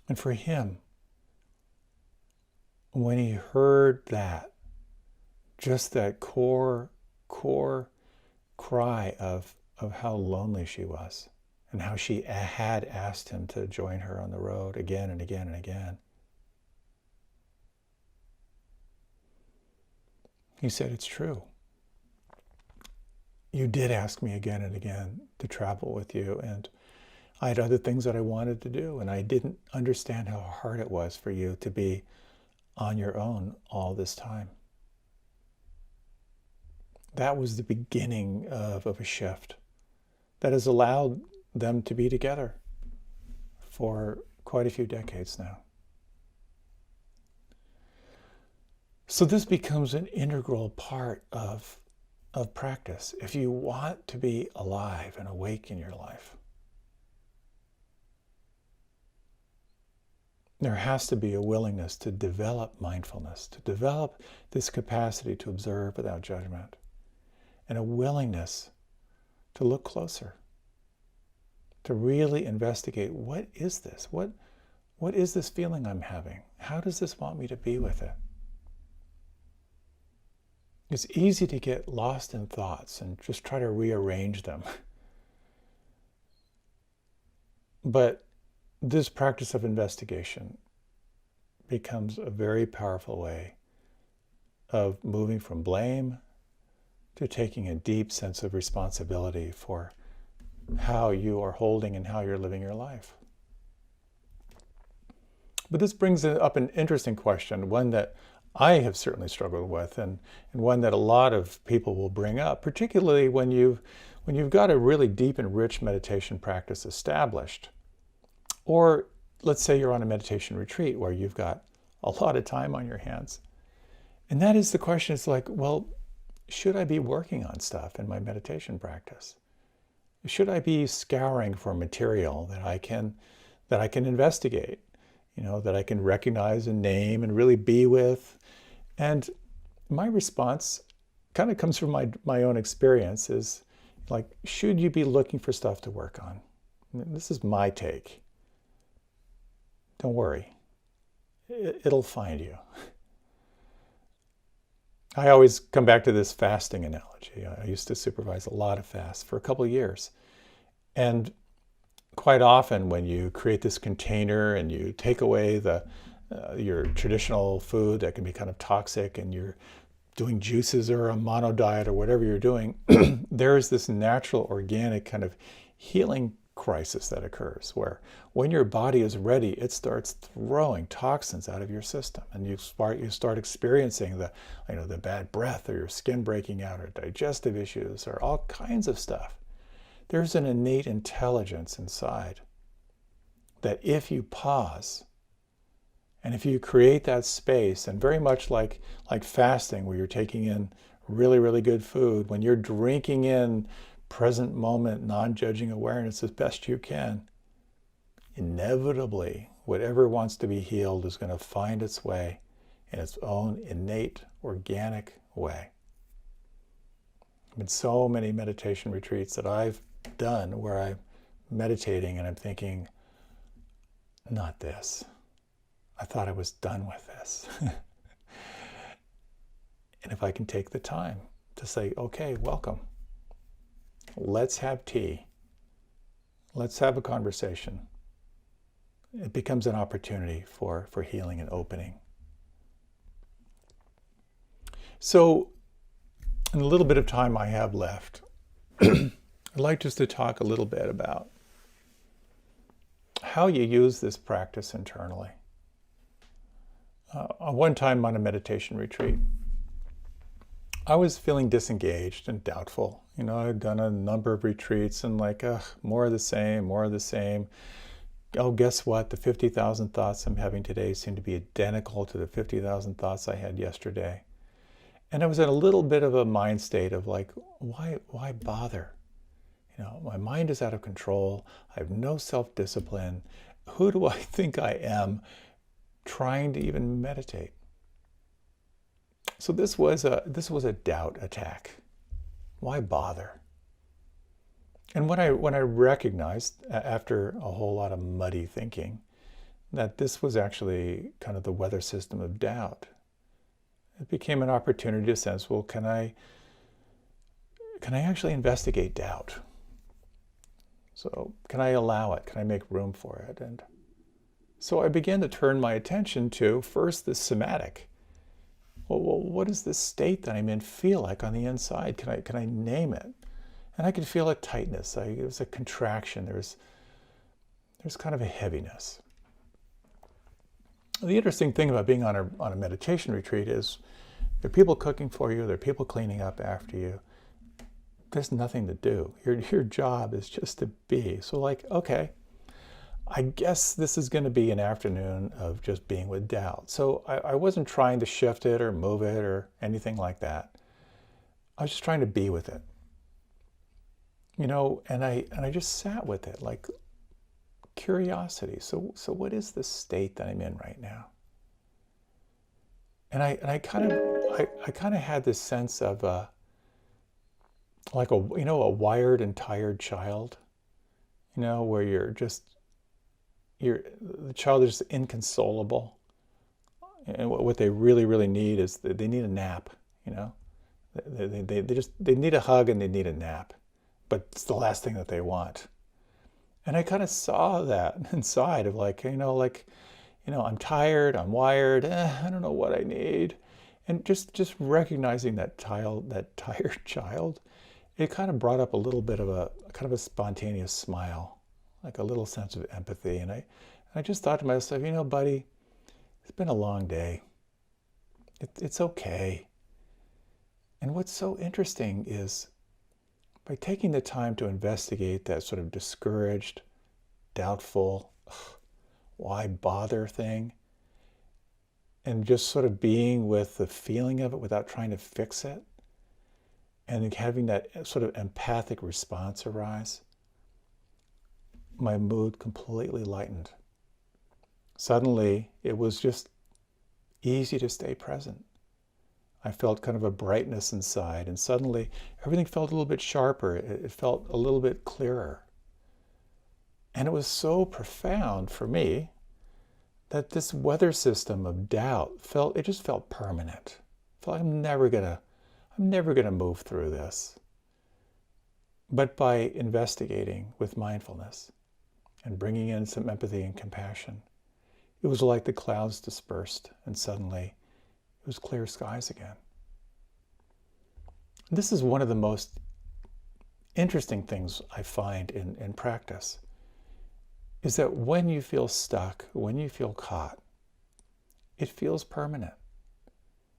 And for him, when he heard that, just that core cry of how lonely she was, and how she had asked him to join her on the road again and again and again, he said, it's true. You did ask me again and again to travel with you, and I had other things that I wanted to do, and I didn't understand how hard it was for you to be on your own all this time. That was the beginning of a shift that has allowed them to be together for quite a few decades now. So this becomes an integral part of practice. If you want to be alive and awake in your life, there has to be a willingness to develop mindfulness, to develop this capacity to observe without judgment, and a willingness to look closer, to really investigate, what is this? What is this feeling I'm having? How does this want me to be with it? It's easy to get lost in thoughts and just try to rearrange them. But this practice of investigation becomes a very powerful way of moving from blame to taking a deep sense of responsibility for how you are holding and how you're living your life. But this brings up an interesting question, one that I have certainly struggled with, and one that a lot of people will bring up, particularly when you've got a really deep and rich meditation practice established. Or let's say you're on a meditation retreat where you've got a lot of time on your hands. And that is the question, it's like, well, should I be working on stuff in my meditation practice? Should I be scouring for material that I can investigate, that I can recognize and name and really be with? And my response kind of comes from my own experience, is like, should you be looking for stuff to work on? This is my take. Don't worry. It'll find you. I always come back to this fasting analogy. I used to supervise a lot of fasts for a couple of years. And quite often when you create this container and you take away your traditional food that can be kind of toxic, and you're doing juices or a mono diet or whatever you're doing, there is this natural, organic kind of healing crisis that occurs, where when your body is ready, it starts throwing toxins out of your system, and you start experiencing the bad breath, or your skin breaking out, or digestive issues, or all kinds of stuff. There's an innate intelligence inside that if you pause, and if you create that space, and very much like fasting, where you're taking in really, really good food, when you're drinking in present moment, non-judging awareness as best you can, inevitably, whatever wants to be healed is going to find its way in its own innate, organic way. I've been so many meditation retreats that I've done where I'm meditating and I'm thinking, not this. I thought I was done with this. And if I can take the time to say, okay, welcome. Let's have tea. Let's have a conversation. It becomes an opportunity for healing and opening. So, in the little bit of time I have left, I'd like just to talk a little bit about how you use this practice internally. One time on a meditation retreat, I was feeling disengaged and doubtful. I'd done a number of retreats and more of the same, more of the same. Oh, guess what? The 50,000 thoughts I'm having today seem to be identical to the 50,000 thoughts I had yesterday. And I was in a little bit of a mind state of why bother? My mind is out of control. I have no self-discipline. Who do I think I am trying to even meditate? So this was a doubt attack. Why bother? And when I recognized, after a whole lot of muddy thinking, that this was actually kind of the weather system of doubt, it became an opportunity to sense, well, can I actually investigate doubt? So can I allow it? Can I make room for it? And so I began to turn my attention to first the somatic. Well, what does this state that I'm in feel like on the inside? Can I name it? And I could feel a tightness. It was a contraction. There's kind of a heaviness. The interesting thing about being on a meditation retreat is there are people cooking for you. There are people cleaning up after you. There's nothing to do. Your job is just to be. So okay, I guess this is going to be an afternoon of just being with doubt. So I wasn't trying to shift it or move it or anything like that. I was just trying to be with it, and I just sat with it, like curiosity. So what is the state that I'm in right now? And I kind of had this sense of like a wired and tired child, where the child is just inconsolable, and what they really really need is they need a nap. They need a hug and they need a nap, but it's the last thing that they want. And I kind of saw that inside of I'm tired, I'm wired, I don't know what I need. And just recognizing that tired child, it kind of brought up a little bit of a kind of a spontaneous smile, like a little sense of empathy. And I just thought to myself, buddy, it's been a long day. It's okay. And what's so interesting is by taking the time to investigate that sort of discouraged, doubtful, why bother thing, and just sort of being with the feeling of it without trying to fix it, and having that sort of empathic response arise, my mood completely lightened. Suddenly, it was just easy to stay present. I felt kind of a brightness inside, and suddenly everything felt a little bit sharper. It felt a little bit clearer. And it was so profound for me that this weather system of doubt just felt permanent. I felt like I'm never gonna move through this. But by investigating with mindfulness and bringing in some empathy and compassion, it was like the clouds dispersed and suddenly it was clear skies again. This is one of the most interesting things I find in practice, is that when you feel stuck, when you feel caught, it feels permanent.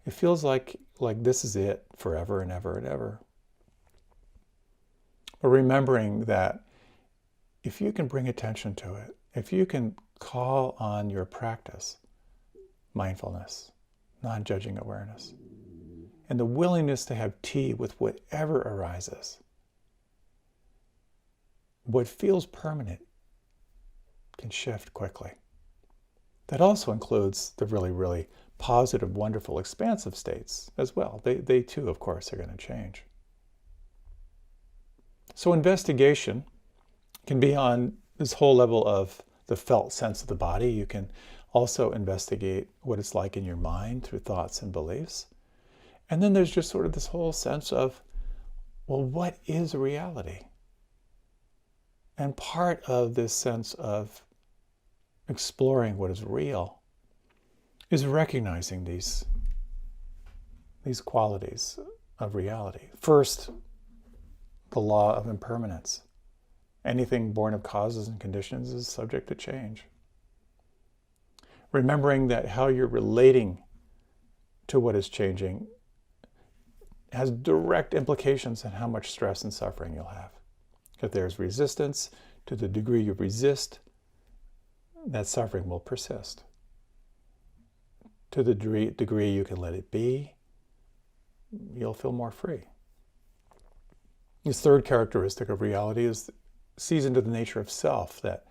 It feels like this is it forever and ever and ever. But remembering that if you can bring attention to it, if you can call on your practice, mindfulness, non-judging awareness, and the willingness to have tea with whatever arises, what feels permanent can shift quickly. That also includes the really, really positive, wonderful, expansive states as well. They too, of course, are going to change. So investigation can be on this whole level of the felt sense of the body. You can also investigate what it's like in your mind through thoughts and beliefs. And then there's just sort of this whole sense of, well, what is reality? And part of this sense of exploring what is real is recognizing these qualities of reality. First, the law of impermanence. Anything born of causes and conditions is subject to change. Remembering that how you're relating to what is changing has direct implications on how much stress and suffering you'll have. If there's resistance, to the degree you resist, that suffering will persist. To the degree you can let it be, you'll feel more free. This third characteristic of reality is sees into the nature of self, that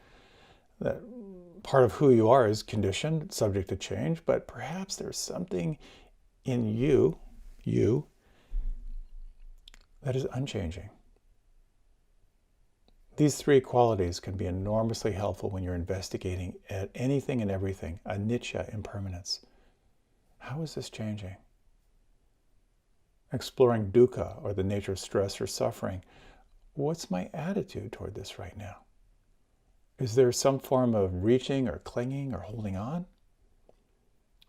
part of who you are is conditioned, subject to change, but perhaps there's something in you that is unchanging. These three qualities can be enormously helpful when you're investigating at anything and everything, anicca, impermanence. How is this changing? Exploring dukkha, or the nature of stress or suffering. What's my attitude toward this right now? Is there some form of reaching or clinging or holding on?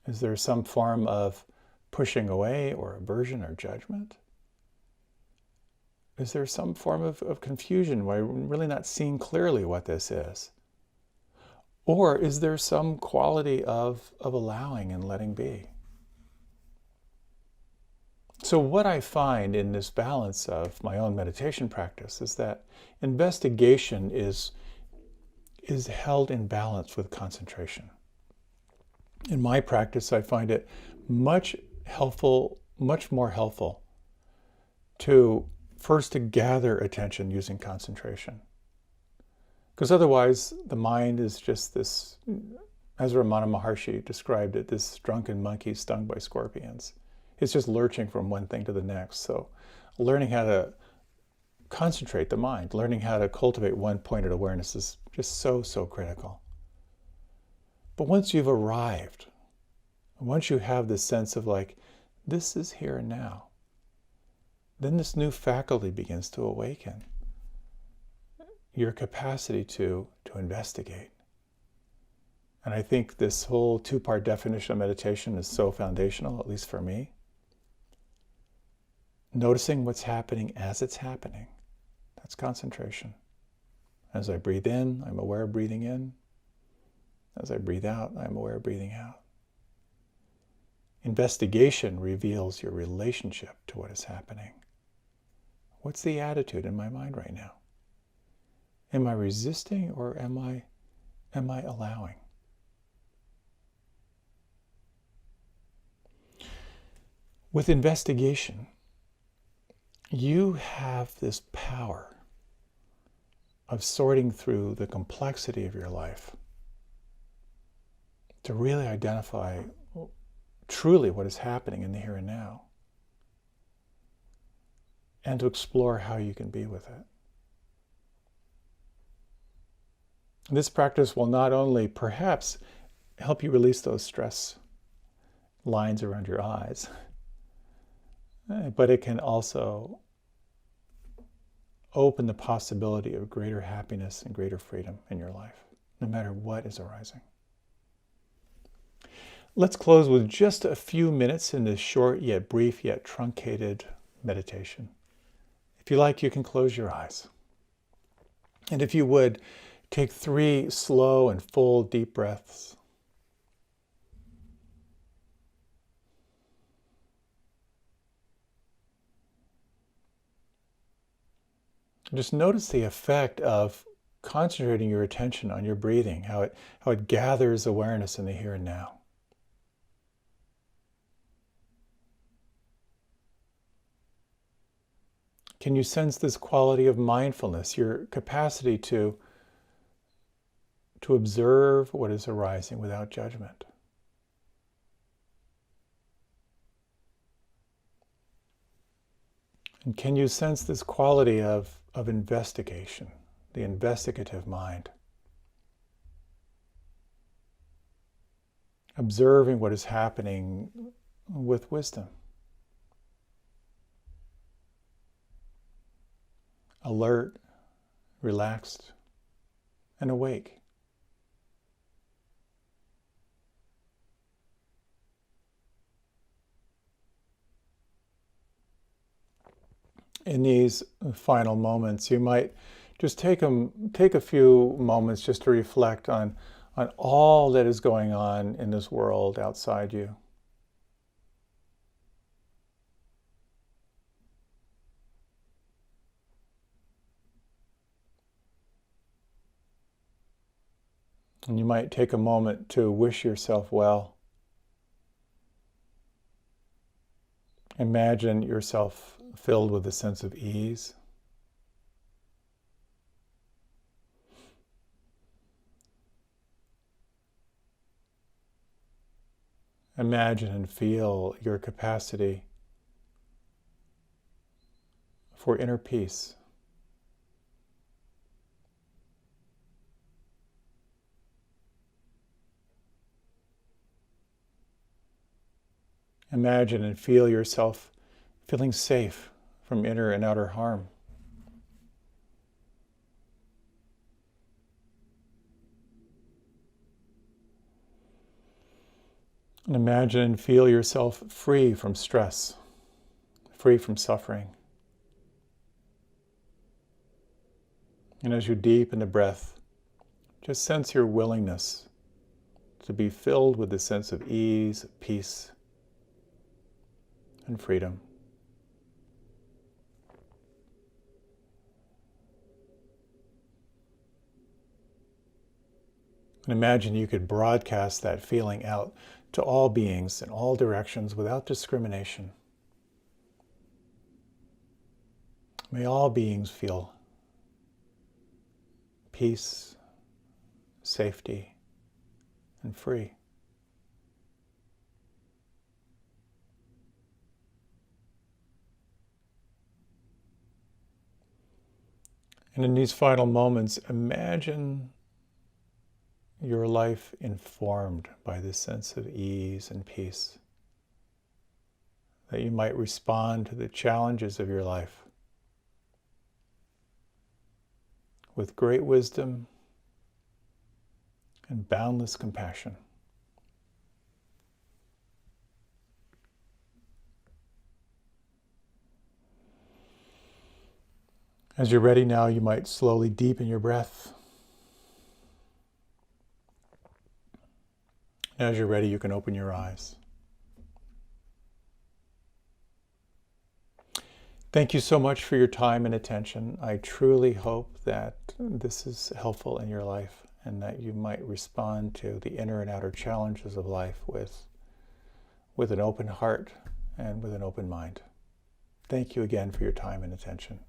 Is there some form of pushing away or aversion or judgment? Is there some form of confusion where I'm really not seeing clearly what this is? Or is there some quality of allowing and letting be? So what I find in this balance of my own meditation practice is that investigation is is held in balance with concentration. In my practice, I find it much more helpful to first to gather attention using concentration. Because otherwise, the mind is just this, as Ramana Maharshi described it, this drunken monkey stung by scorpions. It's just lurching from one thing to the next. So learning how to concentrate the mind, learning how to cultivate one-pointed awareness is just so critical. But once you've arrived, once you have this sense of like, this is here and now, then this new faculty begins to awaken. Your capacity to investigate. And I think this whole two-part definition of meditation is so foundational, at least for me. Noticing what's happening as it's happening. That's concentration. As I breathe in, I'm aware of breathing in. As I breathe out, I'm aware of breathing out. Investigation reveals your relationship to what is happening. What's the attitude in my mind right now? Am I resisting or am I allowing? With investigation, you have this power of sorting through the complexity of your life to really identify truly what is happening in the here and now, and to explore how you can be with it. This practice will not only perhaps help you release those stress lines around your eyes, but it can also open the possibility of greater happiness and greater freedom in your life, no matter what is arising. Let's close with just a few minutes in this short yet brief yet truncated meditation. If you like, you can close your eyes. And if you would, take 3 slow and full deep breaths. Just notice the effect of concentrating your attention on your breathing, how it gathers awareness in the here and now. Can you sense this quality of mindfulness, your capacity to observe what is arising without judgment? And can you sense this quality of investigation, the investigative mind? Observing what is happening with wisdom. Alert, relaxed, and awake. In these final moments, you might just take a few moments just to reflect on all that is going on in this world outside you. And you might take a moment to wish yourself well. Imagine yourself filled with a sense of ease. Imagine and feel your capacity for inner peace. Imagine and feel yourself feeling safe from inner and outer harm. And imagine and feel yourself free from stress, free from suffering. And as you deepen the breath, just sense your willingness to be filled with a sense of ease, peace, and freedom. And imagine you could broadcast that feeling out to all beings in all directions without discrimination. May all beings feel peace, safety, and free. And in these final moments, imagine your life informed by this sense of ease and peace, that you might respond to the challenges of your life with great wisdom and boundless compassion. As you're ready now, you might slowly deepen your breath. As you're ready, you can open your eyes. Thank you so much for your time and attention. I truly hope that this is helpful in your life and that you might respond to the inner and outer challenges of life with an open heart and with an open mind. Thank you again for your time and attention.